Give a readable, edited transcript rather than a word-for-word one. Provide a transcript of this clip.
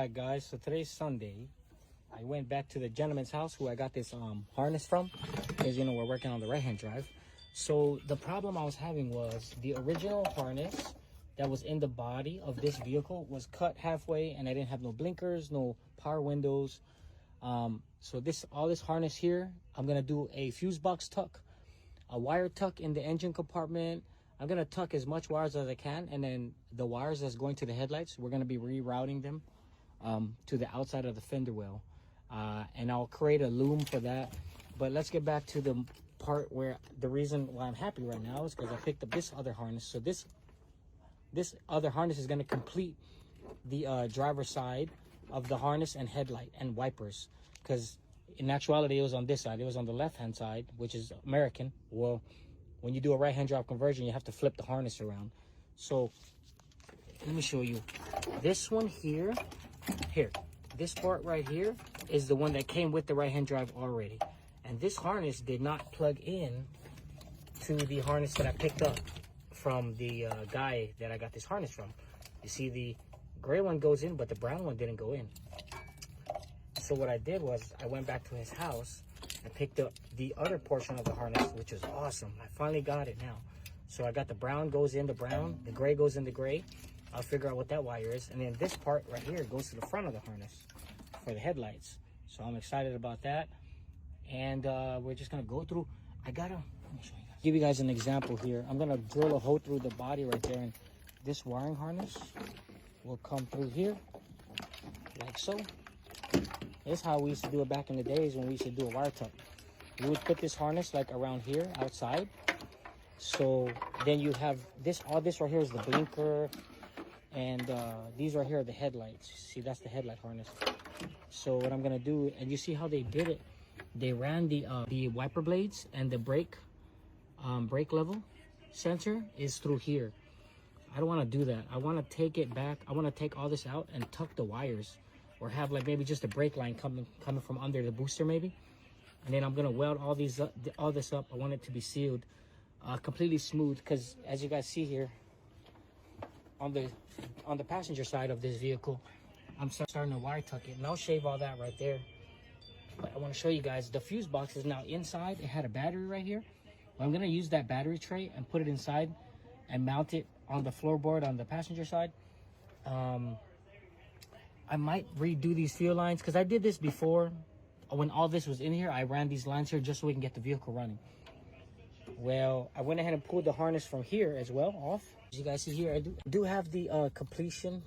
back, guys. So today's Sunday. I went back to the gentleman's house who I got this harness from, because we're working on the right-hand drive. So the problem I was having was the original harness that was in the body of this vehicle was cut halfway, and I didn't have no blinkers, no power windows. So all this harness here, I'm gonna do a fuse box tuck, a wire tuck in the engine compartment. I'm gonna tuck as much wires as I can, and then the wires that's going to the headlights, we're gonna be rerouting them to the outside of the fender well, and I'll create a loom for that. But let's get back to the part where the reason why I'm happy right now is because I picked up this other harness. So this other harness is gonna complete the driver's side of the harness and headlight and wipers, because in actuality it was on this side. It was on the left hand side, which is American. Well, when you do a right-hand drive conversion, you have to flip the harness around. So let me show you. This one here, this part right here is the one that came with the right-hand drive already. And this harness did not plug in to the harness that I picked up from the guy that I got this harness from. You see, the gray one goes in, but the brown one didn't go in. So what I did was I went back to his house and picked up the other portion of the harness, which is awesome. I finally got it now. So I got the brown goes in the brown, the gray goes in the gray. I'll figure out what that wire is. And then this part right here goes to the front of the harness for the headlights. So I'm excited about that. And we're just gonna go through. Let me show you guys. Give you guys an example here. I'm gonna drill a hole through the body right there, and this wiring harness will come through here, like so. This is how we used to do it back in the days when we used to do a wire tuck. We would put this harness like around here outside. So then you have this, all this right here is the blinker, and these right here are the headlights. See, that's the headlight harness. So what I'm gonna do, and you see how they did it, they ran the wiper blades, and the brake level sensor is through here. I don't want to do that. I want to take it back. I want to take all this out and tuck the wires, or have like maybe just a brake line coming from under the booster maybe. And then I'm gonna weld all this up. I want it to be sealed completely smooth, because as you guys see here on the passenger side of this vehicle, I'm starting to wire tuck it, and I'll shave all that right there. But I want to show you guys the fuse box is now inside. It had a battery right here. I'm gonna use that battery tray and put it inside and mount it on the floorboard on the passenger side. I might redo these fuel lines, because I did this before. When all this was in here, I ran these lines here just so we can get the vehicle running. Well, I went ahead and pulled the harness from here as well off. As you guys see here, I do have the completion